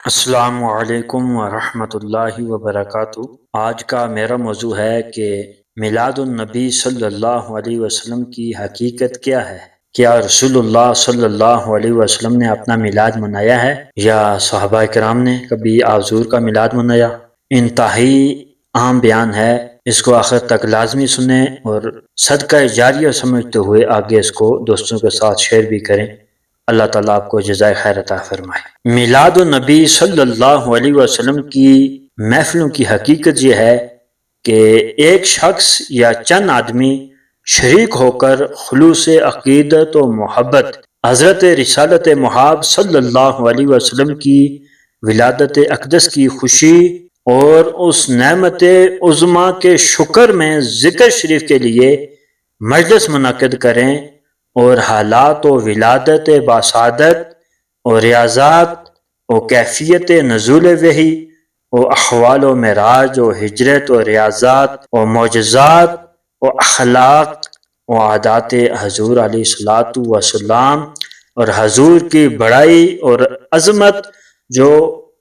السلام علیکم ورحمۃ اللہ وبرکاتہ۔ آج کا میرا موضوع ہے کہ میلاد النبی صلی اللہ علیہ وسلم کی حقیقت کیا ہے۔ کیا رسول اللہ صلی اللہ علیہ وسلم نے اپنا میلاد منایا ہے یا صحابہ کرام نے کبھی حضور کا میلاد منایا؟ انتہائی اہم بیان ہے، اس کو آخر تک لازمی سنیں اور صدقہ جاریہ سمجھتے ہوئے آگے اس کو دوستوں کے ساتھ شیئر بھی کریں۔ اللہ تعالیٰ آپ کو جزائے خیر عطا فرمائے۔ میلاد النبی صلی اللہ علیہ وسلم کی محفلوں کی حقیقت یہ ہے کہ ایک شخص یا چند آدمی شریک ہو کر خلوص عقیدت و محبت حضرت رسالت محب صلی اللہ علیہ وسلم کی ولادت اقدس کی خوشی اور اس نعمت عظمیٰ کے شکر میں ذکر شریف کے لیے مجلس منعقد کریں اور حالات و ولادت باسعادت اور ریاضات و کیفیت نزول وحی و احوال و معراج و ہجرت و ریاضات و معجزات و اخلاق و عادات حضور علیہ الصلاۃ والسلام اور حضور کی بڑائی اور عظمت جو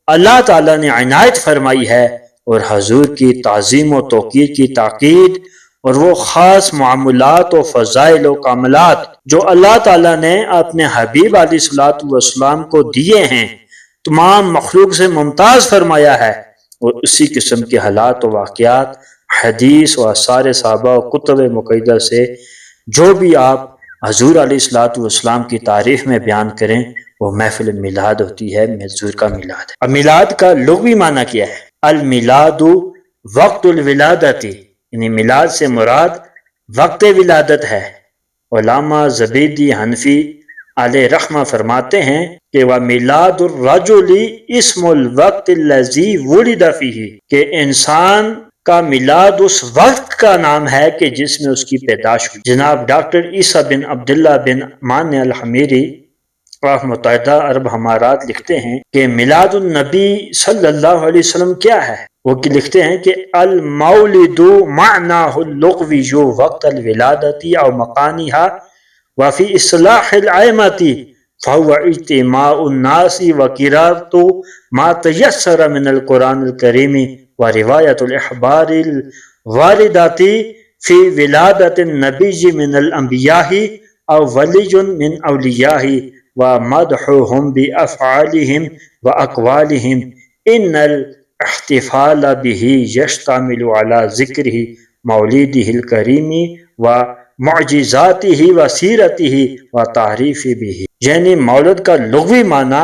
اللہ تعالیٰ نے عنایت فرمائی ہے اور حضور کی تعظیم و توقیر کی تاکید اور وہ خاص معاملات و فضائل و کاملات جو اللہ تعالیٰ نے اپنے حبیب علیہ الصلاۃ والسلام کو دیے ہیں، تمام مخلوق سے ممتاز فرمایا ہے، اور اسی قسم کے حالات و واقعات حدیث و آثار صحابہ و کتب مقدسہ سے جو بھی آپ حضور علیہ الصلاۃ والسلام کی تعریف میں بیان کریں وہ محفل میلاد ہوتی ہے، حضور کا میلاد ہے۔ اب میلاد کا لغوی معنی کیا ہے؟ المیلاد وقت الولادت، یعنی میلاد سے مراد وقت ولادت ہے۔ علامہ زبیدی حنفی علیہ رحمہ فرماتے ہیں کہ وَمِلَادُ الرَّجُلِ اسم الوقت الذی ولد فیہ، کہ انسان کا میلاد اس وقت کا نام ہے کہ جس میں اس کی پیدائش ہوئی۔ جناب ڈاکٹر عیسیٰ بن عبداللہ بن مانع الحمیری متحدہ عرب امارات لکھتے ہیں کہ میلاد النبی صلی اللہ علیہ وسلم کیا ہے؟ وہ لکھتے ہیں کہ المولد معناہ اللغوی وقت الولادت او مکانها وفی اصطلاح الائمۃ فهو اجتماع الناس وقراءۃ ما تیسر من القرآن الکریم وروایۃ الاخبار الواردۃ فی ولادت النبی من الانبیاء او ولی من اولیاء ومدحهم بافعالهم واقوالهم ان الاحتفال به یشتمل على ذکرہ مولدہ الکریم ومعجزاتہ وسیرتہ وتعریف بہ، یعنی مولد کا لغوی معنی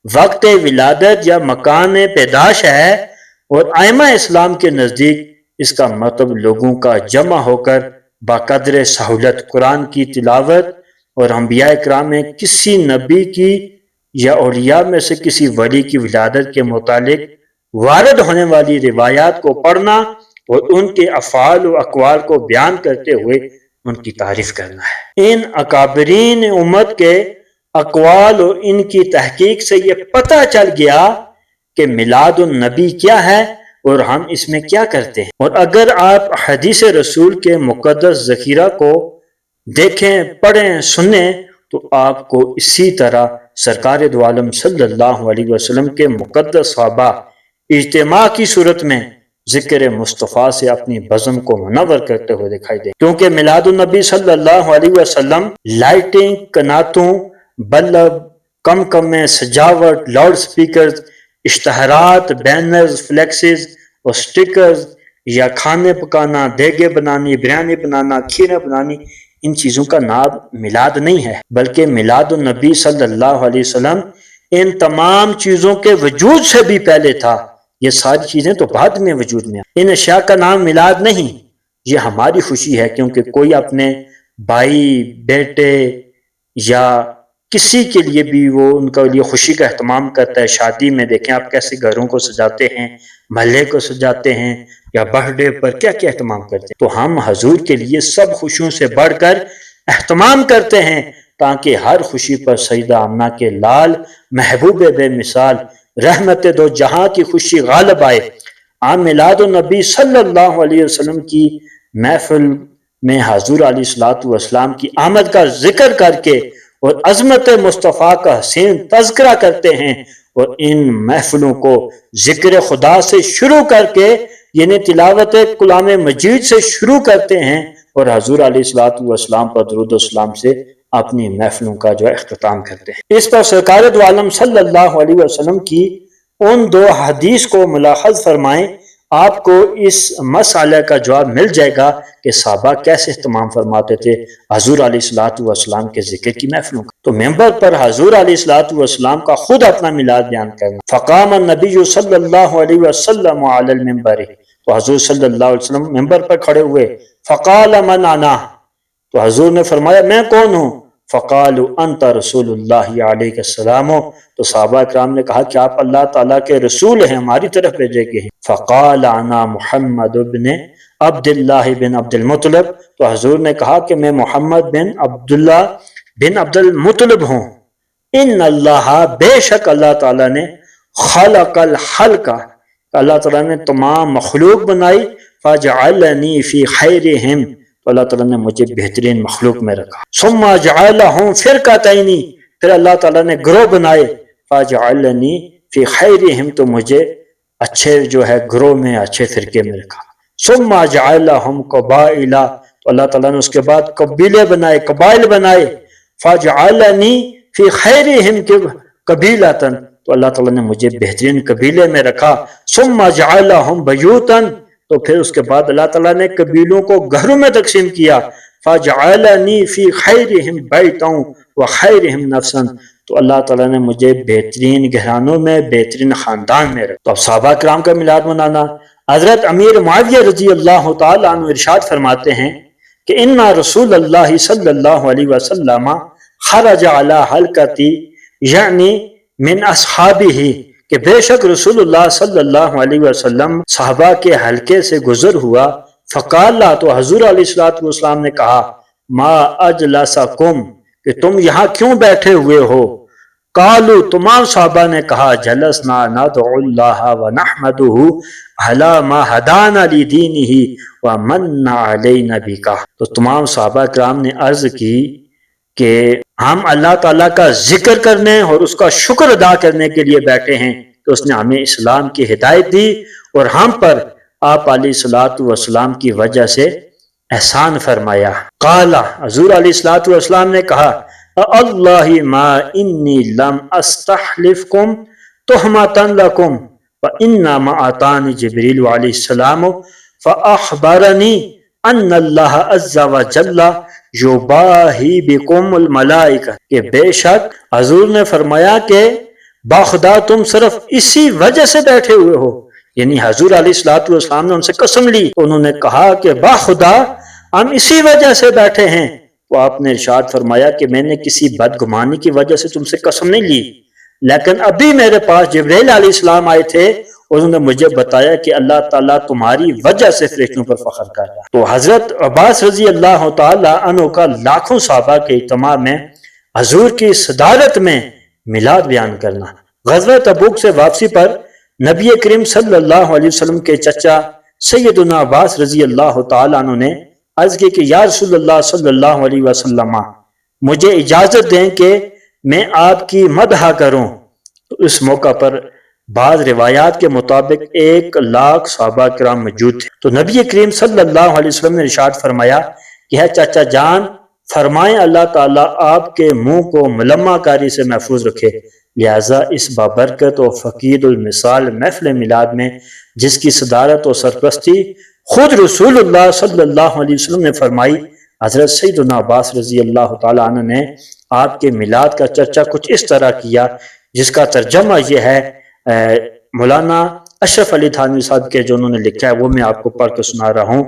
وقت ولادت یا مکان پیدائش ہے، اور ائمہ اسلام کے نزدیک اس کا مطلب لوگوں کا جمع ہو کر بقدر سہولت قرآن کی تلاوت اور انبیاء کرام میں کسی نبی کی یا اولیاء میں سے کسی ولی کی ولادت کے متعلق وارد ہونے والی روایات کو پڑھنا اور ان کے افعال و اقوال کو بیان کرتے ہوئے ان کی تعریف کرنا ہے۔ ان اکابرین امت کے اقوال اور ان کی تحقیق سے یہ پتہ چل گیا کہ میلاد النبی کیا ہے اور ہم اس میں کیا کرتے ہیں۔ اور اگر آپ حدیث رسول کے مقدس ذخیرہ کو دیکھیں، پڑھیں، سنیں تو آپ کو اسی طرح سرکار دو عالم صلی اللہ علیہ وسلم کے مقدس صحابہ اجتماع کی صورت میں ذکر مصطفیٰ سے اپنی بزم کو منور کرتے ہوئے دکھائی دیں، کیونکہ میلاد النبی صلی اللہ علیہ وسلم لائٹنگ، کناتوں، بلب، کم میں سجاوٹ، لاؤڈ سپیکرز، اشتہارات، بینرز، فلیکسز اور سٹیکرز یا کھانے پکانا، دیگے بنانی، بریانی بنانا، کھیریں بنانی، ان چیزوں کا نام میلاد نہیں ہے، بلکہ میلاد النبی صلی اللہ علیہ وسلم ان تمام چیزوں کے وجود سے بھی پہلے تھا۔ یہ ساری چیزیں تو بعد میں وجود میں، ان اشیاء کا نام میلاد نہیں۔ یہ ہماری خوشی ہے کیونکہ کوئی اپنے بھائی، بیٹے یا کسی کے لیے بھی وہ ان کے لیے خوشی کا اہتمام کرتا ہے۔ شادی میں دیکھیں آپ کیسے گھروں کو سجاتے ہیں، محلے کو سجاتے ہیں، یا برتھ ڈے پر کیا کیا اہتمام کرتے ہیں۔ تو ہم حضور کے لیے سب خوشیوں سے بڑھ کر اہتمام کرتے ہیں تاکہ ہر خوشی پر سیدہ آمنہ کے لال محبوب بے مثال رحمت دو جہاں کی خوشی غالب آئے۔ عام میلاد النبی صلی اللہ علیہ وسلم کی محفل میں حضور علیہ الصلوۃ والسلام کی آمد کا ذکر کر کے اور عظمت مصطفیٰ کا حسین تذکرہ کرتے ہیں اور ان محفلوں کو ذکر خدا سے شروع کر کے یعنی تلاوت کلام مجید سے شروع کرتے ہیں اور حضور علیہ الصلوۃ والسلام پر درود و سلام سے اپنی محفلوں کا جو اختتام کرتے ہیں۔ اس پر سرکار دو عالم صلی اللہ علیہ وسلم کی ان دو حدیث کو ملاحظ فرمائیں، آپ کو اس مسئلہ کا جواب مل جائے گا کہ صحابہ کیسے اہتمام فرماتے تھے حضور علیہ الصلوۃ والسلام کے ذکر کی محفلوں کا۔ تو ممبر پر حضور علیہ الصلوۃ والسلام کا خود اپنا میلاد بیان کرنا۔ فقام النبی صلی اللہ علیہ وسلم علی المنبر، تو حضور صلی اللہ علیہ وسلم ممبر پر کھڑے ہوئے۔ فقال من انا، تو حضور نے فرمایا میں کون ہوں؟ فقالوا انت رسول اللہ علیہ السلام، تو صحابہ کرام نے کہا کہ آپ اللہ تعالیٰ کے رسول ہیں، ہماری طرف بھیجے گئے ہیں۔ فقال انا محمد بن عبد اللہ بن عبد المطلب، تو حضور نے کہا کہ میں محمد بن عبداللہ بن عبد المطلب ہوں۔ ان اللہ، بے شک اللہ تعالیٰ نے خلق الخلق، اللہ تعالیٰ نے تمام مخلوق بنائی، فجعلنی فی خیرہم، تو اللہ تعالیٰ نے مجھے بہترین مخلوق میں رکھا۔ ثم جعلہم فرقتین، پھر اللہ تعالیٰ نے گروہ بنائے، فجعلنی فی خیرہم، تو مجھے اچھے جو ہے گروہ میں اچھے فرقے میں رکھا۔ ثم جعلہم قبائل، تو اللہ تعالیٰ نے اس کے بعد قبیلے بنائے، قبائل بنائے، فجعلنی فی خیرہم قبیلۃ، تو اللہ تعالیٰ نے مجھے بہترین قبیلے میں رکھا۔ ثم جعلہم بیوتا، تو پھر اس کے بعد اللہ تعالیٰ نے قبیلوں کو گھروں میں تقسیم کیا۔ فجعلنی فی خیرہم بیتا وخیرہم نفسا، تو اللہ تعالیٰ نے مجھے بہترین گھرانوں میں، بہترین خاندان میں رکھا۔ تو اب صحابہ کرام کا میلاد منانا، حضرت امیر معاویہ رضی اللہ تعالیٰ عنہ ارشاد فرماتے ہیں کہ ان رسول اللہ صلی اللہ علیہ وسلم خرج علی حلقتی، یعنی من اصحابہ، کہ بے شک رسول اللہ صلی اللہ علیہ وسلم صحابہ کے حلقے سے گزر ہوا۔ فقال، تو حضور علیہ الصلوۃ والسلام نے کہا ما اجلسکم، کہ تم یہاں کیوں بیٹھے ہوئے ہو؟ قالوا، تمام صحابہ نے کہا جلسنا ندعو اللہ ونحمدہ علی ما ہدانا لدینہ ومن علینا بک، تو تمام صحابہ کرام نے عرض کی کہ ہم اللہ تعالیٰ کا ذکر کرنے اور اس کا شکر ادا کرنے کے لیے بیٹھے ہیں کہ اس نے ہمیں اسلام کی ہدایت دی اور ہم پر آپ علیہ الصلوۃ والسلام کی وجہ سے احسان فرمایا۔ قال، حضور علیہ الصلوۃ والسلام نے کہا اللہ ما انی لم استحلفکم تہمۃ لکم وانما اتانی جبریل علیہ السلام فاخبرنی ان اللہ عز وجل یباہی بکم الملائکہ، کہ بے شک حضور نے فرمایا کہ باخدا تم صرف اسی وجہ سے بیٹھے ہوئے ہو، یعنی حضور علیہ الصلوۃ والسلام نے ان سے قسم لی، انہوں نے کہا کہ باخدا ہم اسی وجہ سے بیٹھے ہیں، تو آپ نے ارشاد فرمایا کہ میں نے کسی بدگمانی کی وجہ سے تم سے قسم نہیں لی، لیکن ابھی میرے پاس جبرائیل علیہ السلام آئے تھے، انہوں نے مجھے بتایا کہ اللہ تعالیٰ تمہاری وجہ سے فرشتوں پر فخر کر رہا ہے۔ تو حضرت عباس رضی اللہ تعالیٰ عنہ کا لاکھوں صحابہ کے اجتماع میں حضور کی صدارت میں میلاد بیان کرنا۔ غزوہ تبوک سے واپسی پر نبی کریم صلی اللہ علیہ وسلم کے چچا سیدنا عباس رضی اللہ تعالیٰ عنہ نے عرض کی کہ یا رسول اللہ صلی اللہ علیہ وسلم، مجھے اجازت دیں کہ میں آپ کی مدح کروں۔ تو اس موقع پر بعض روایات کے مطابق 1,00,000 صحابہ کرام موجود تھے۔ تو نبی کریم صلی اللہ علیہ وسلم نے ارشاد فرمایا کہ ہے چچا جان، فرمائیں اللہ تعالیٰ آپ کے منہ کو ملمہ کاری سے محفوظ رکھے، لہٰذا اس بابرکت و فقید المثال محفل میلاد میں جس کی صدارت و سرپرستی خود رسول اللہ صلی اللہ علیہ وسلم نے فرمائی، حضرت سیدنا عباس رضی اللہ تعالیٰ عنہ نے آپ کے میلاد کا چرچا کچھ اس طرح کیا جس کا ترجمہ یہ ہے، مولانا اشرف علی تھانوی صاحب کے جو انہوں نے لکھا ہے وہ میں آپ کو پڑھ کے سنا رہا ہوں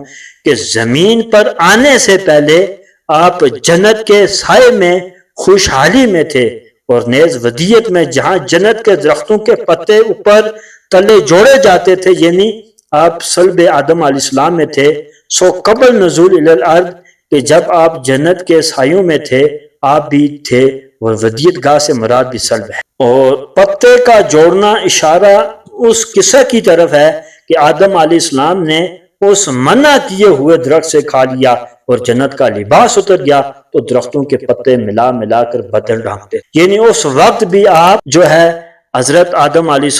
کہ زمین پر آنے سے پہلے آپ جنت کے سائے میں خوشحالی میں تھے، اور نیز ودیت میں جہاں جنت کے درختوں کے پتے اوپر تلے جوڑے جاتے تھے، یعنی آپ صلب آدم علیہ السلام میں تھے، سو قبل نزول الی الارض، کہ جب آپ جنت کے سایوں میں تھے آپ بھی تھے، اور ودیت گاہ سے مراد بھی صلب ہے۔ اور پتے کا جوڑنا اشارہ اس قصے کی طرف ہے کہ آدم علیہ السلام نے اس منع کیے ہوئے درخت سے کھا لیا اور جنت کا لباس اتر گیا تو درختوں کے پتے ملا ملا کر بدل ڈھانکتے، یعنی اس وقت بھی آپ جو ہے حضرت آدم علیہ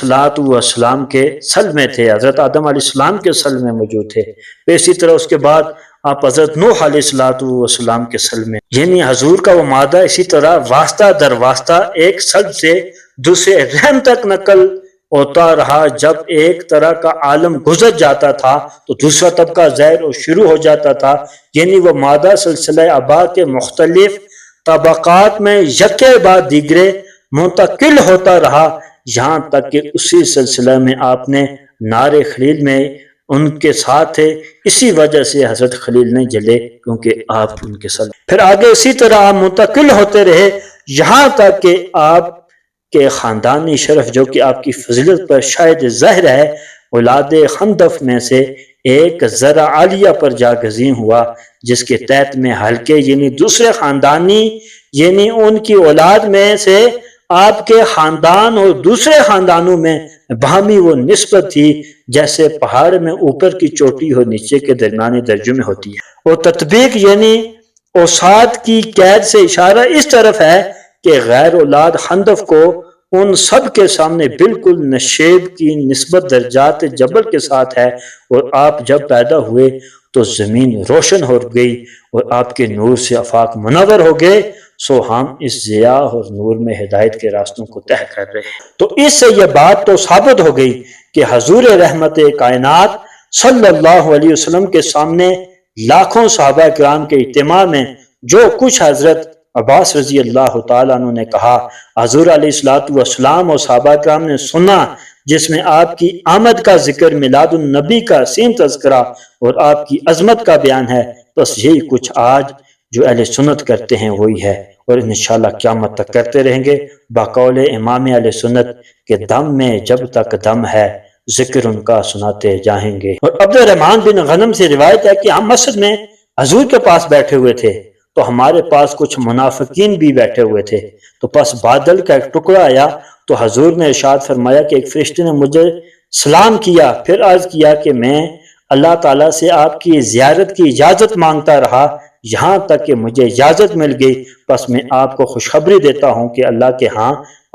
السلام کے سل میں تھے، حضرت آدم علیہ السلام کے سل میں موجود تھے، اسی طرح اس کے بعد آپ حضرت نوح علیہ السلام کے سل میں، یعنی حضور کا وہ مادہ اسی طرح واسطہ در واسطہ ایک سل سے دوسرے رحم تک نقل ہوتا رہا۔ جب ایک طرح کا عالم گزر جاتا تھا تو دوسرا طبقہ ظاہر اور شروع ہو جاتا تھا، یعنی وہ مادہ سلسلہ آبا کے مختلف طبقات میں یکے بعد دیگرے منتقل ہوتا رہا، یہاں تک کہ اسی سلسلہ میں آپ نے نار خلیل میں ان کے ساتھ تھے، اسی وجہ سے حضرت خلیل نہیں جلے کیونکہ آپ ان کے ساتھ۔ پھر آگے اسی طرح آپ منتقل ہوتے رہے یہاں تک کہ آپ کے خاندانی شرف جو کہ آپ کی فضیلت پر شاید ظاہر ہے، اولاد خندف میں سے ایک ذرا عالیہ پر جاگزین ہوا، جس کے تحت میں حلقے یعنی دوسرے خاندانی یعنی ان کی اولاد میں سے آپ کے خاندان اور دوسرے خاندانوں میں باہمی وہ نسبت تھی جیسے پہاڑ میں اوپر کی چوٹی اور نیچے کے درمیانی درجوں میں ہوتی ہے۔ اور تطبیق یعنی اوساط کی قید سے اشارہ اس طرف ہے کہ غیر اولاد خندف کو ان سب کے سامنے بالکل نشیب کی نسبت درجات جبل کے ساتھ ہے، اور آپ جب پیدا ہوئے تو زمین روشن ہو گئی اور آپ کے نور سے آفاق منور ہو گئے، سو ہم اس ضیاء اور نور میں ہدایت کے راستوں کو طے کر رہے ہیں۔ تو اس سے یہ بات تو ثابت ہو گئی کہ حضور رحمت کائنات صلی اللہ علیہ وسلم کے سامنے لاکھوں صحابہ کرام کے اجتماع میں جو کچھ حضرت عباس رضی اللہ تعالیٰ عنہ نے کہا، حضور علیہ السلام اور صحابہ کرام نے سنا، جس میں آپ کی آمد کا ذکر، میلاد النبی کا حسین تذکرہ اور آپ کی عظمت کا بیان ہے، بس یہی کچھ آج جو اہل سنت کرتے ہیں وہی ہے، اور انشاءاللہ قیامت تک کرتے رہیں گے بقول امام اہل سنت کے دم میں جب تک دم ہے ذکر ان کا سناتے جائیں گے۔ اور عبد الرحمن بن غنم سے روایت ہے کہ ہم مسجد میں حضور کے پاس بیٹھے ہوئے تھے تو ہمارے پاس کچھ منافقین بھی بیٹھے ہوئے تھے، تو پس بادل کا ایک ٹکڑا آیا تو حضور نے ارشاد فرمایا کہ ایک فرشتے نے مجھے سلام کیا، پھر عرض کیا کہ میں اللہ تعالیٰ سے آپ کی زیارت کی اجازت مانگتا رہا یہاں تک کہ مجھے اجازت مل گئی، پس میں آپ کو خوشخبری دیتا ہوں کہ اللہ کے ہاں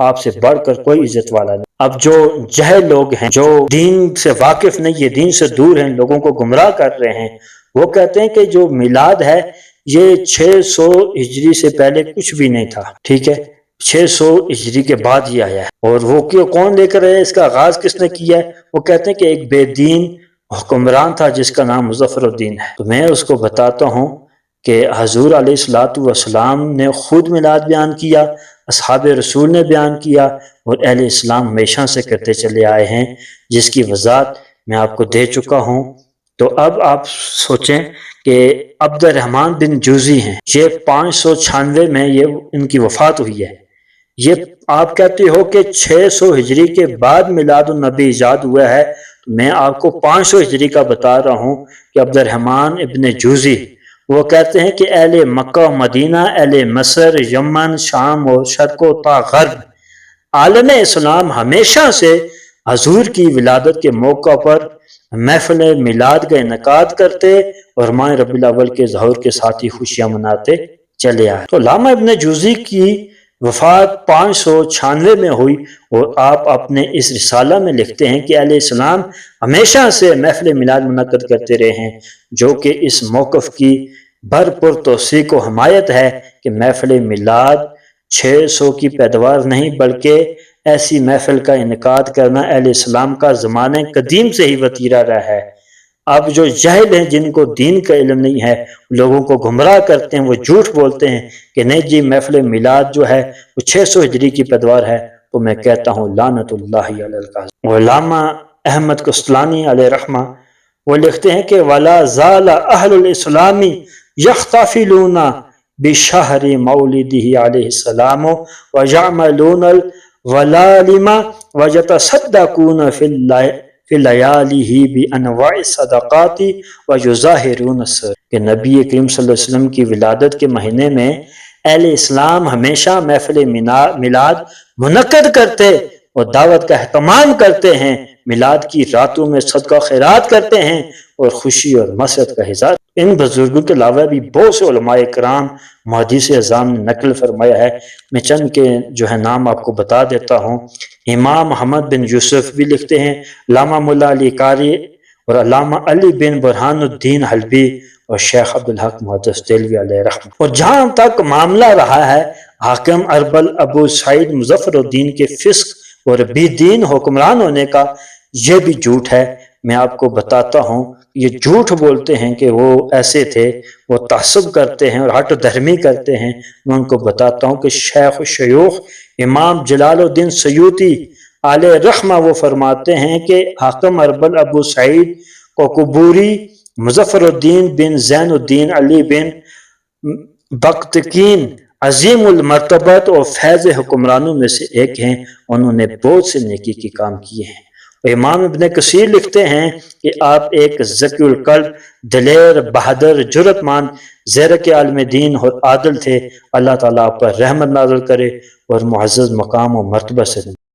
آپ سے بڑھ کر کوئی عزت والا نہیں۔ اب جو جہل لوگ ہیں، جو دین سے واقف نہیں ہے، دین سے دور ہیں، لوگوں کو گمراہ کر رہے ہیں، وہ کہتے ہیں کہ جو میلاد ہے یہ 600 ہجری سے پہلے کچھ بھی نہیں تھا، ٹھیک ہے، 600 ہجری کے بعد یہ آیا ہے، اور وہ کون لے کر آیا، اس کا آغاز کس نے کیا ہے؟ وہ کہتے ہیں کہ ایک بے دین حکمران تھا جس کا نام مظفر الدین ہے۔ تو میں اس کو بتاتا ہوں کہ حضور علیہ السلام نے خود میلاد بیان کیا، اصحاب رسول نے بیان کیا، اور اہل اسلام ہمیشہ سے کرتے چلے آئے ہیں، جس کی وضاحت میں آپ کو دے چکا ہوں۔ تو اب آپ سوچیں کہ عبد الرحمن بن جوزی ہیں، یہ 596 میں یہ ان کی وفات ہوئی ہے، یہ آپ کہتے ہو کہ 600 ہجری کے بعد میلاد النبی ایجاد ہوا ہے، تو میں آپ کو 500 ہجری کا بتا رہا ہوں کہ عبد الرحمن ابن جوزی وہ کہتے ہیں کہ اہل مکہ و مدینہ، اہل مصر، یمن، شام اور شرق و تا غرب عالم اسلام ہمیشہ سے حضور کی ولادت کے موقع پر محفل میلاد کا انعقاد کرتے اور ماہ ربیع الاول کے ظہور کے ساتھ ہی خوشیاں مناتے چلے آئے۔ تو علامہ ابن جوزی کی وفات 596 میں ہوئی، اور آپ اپنے اس رسالہ میں لکھتے ہیں کہ اہل اسلام ہمیشہ سے محفل میلاد منعقد کرتے رہے ہیں، جو کہ اس موقف کی بھرپور توثیق و حمایت ہے کہ محفل میلاد 600 کی پیداوار نہیں بلکہ ایسی محفل کا انعقاد کرنا اہل اسلام کا زمانے قدیم سے ہی وتیرہ رہا ہے۔ اب جو جاہل ہیں، جن کو دین کا علم نہیں ہے، لوگوں کو گمراہ کرتے ہیں، وہ جھوٹ بولتے ہیں کہ نہیں جی محفل میلاد جو ہے وہ 600 ہجری کی پیداوار ہے، تو میں کہتا ہوں لعنت اللہ علی الکاذب۔ علامہ احمد قسطلانی علیہ رحمہ وہ لکھتے ہیں کہ وَلَا زَالَ أَهْلُ الْإِسْلَامِ يَحْتَفِلُونَ بِشَهْرِ مَوْلِدِهِ علیہ السلام وَيَعْمَلُونَ الْوَلَالِمَ وَيَتَصَدَّقُونَ فِي لَيَالِهِ بِأَنْوَاعِ الصَّدَقَاتِ وَيُظَاهِرُونَ السِّرَّ، کہ نبی کریم صلی اللہ علیہ وسلم کی ولادت کے مہینے میں اہل اسلام ہمیشہ محفل میلاد منعقد کرتے اور دعوت کا اہتمام کرتے ہیں، میلاد کی راتوں میں صدقہ خیرات کرتے ہیں اور خوشی اور مسرت کا اظہار۔ ان بزرگوں کے علاوہ بھی بہت سے علماء کرام محدث اعظام نے نقل فرمایا ہے، میں چند کے جو ہے نام آپ کو بتا دیتا ہوں۔ امام محمد بن یوسف بھی لکھتے ہیں، علامہ ملا علی قاری اور علامہ علی بن برہان الدین حلبی اور شیخ عبدالحق محدث دہلوی علیہ رحمۃ۔ اور جہاں تک معاملہ رہا ہے حاکم اربل ابو سعید مظفر الدین کے فسق اور بے دین حکمران ہونے کا، یہ بھی جھوٹ ہے۔ میں آپ کو بتاتا ہوں، یہ جھوٹ بولتے ہیں کہ وہ ایسے تھے، وہ تعصب کرتے ہیں اور ہٹ دھرمی کرتے ہیں۔ میں ان کو بتاتا ہوں کہ شیخ الشیوخ امام جلال الدین سیوطی علیہ رحمہ وہ فرماتے ہیں کہ حاکم اربل ابو سعید کو قبوری مظفر الدین بن زین الدین علی بن بختکین عظیم المرتبت اور فیض حکمرانوں میں سے ایک ہیں، انہوں نے بہت سے نیکی کے کام کیے ہیں۔ امام ابن کثیر لکھتے ہیں کہ آپ ایک ذکی القلب، دلیر، بہادر، جرأت مند، زیرک عالم دین اور عادل تھے۔ اللہ تعالیٰ آپ پر رحمت نازل کرے اور معزز مقام و مرتبہ سے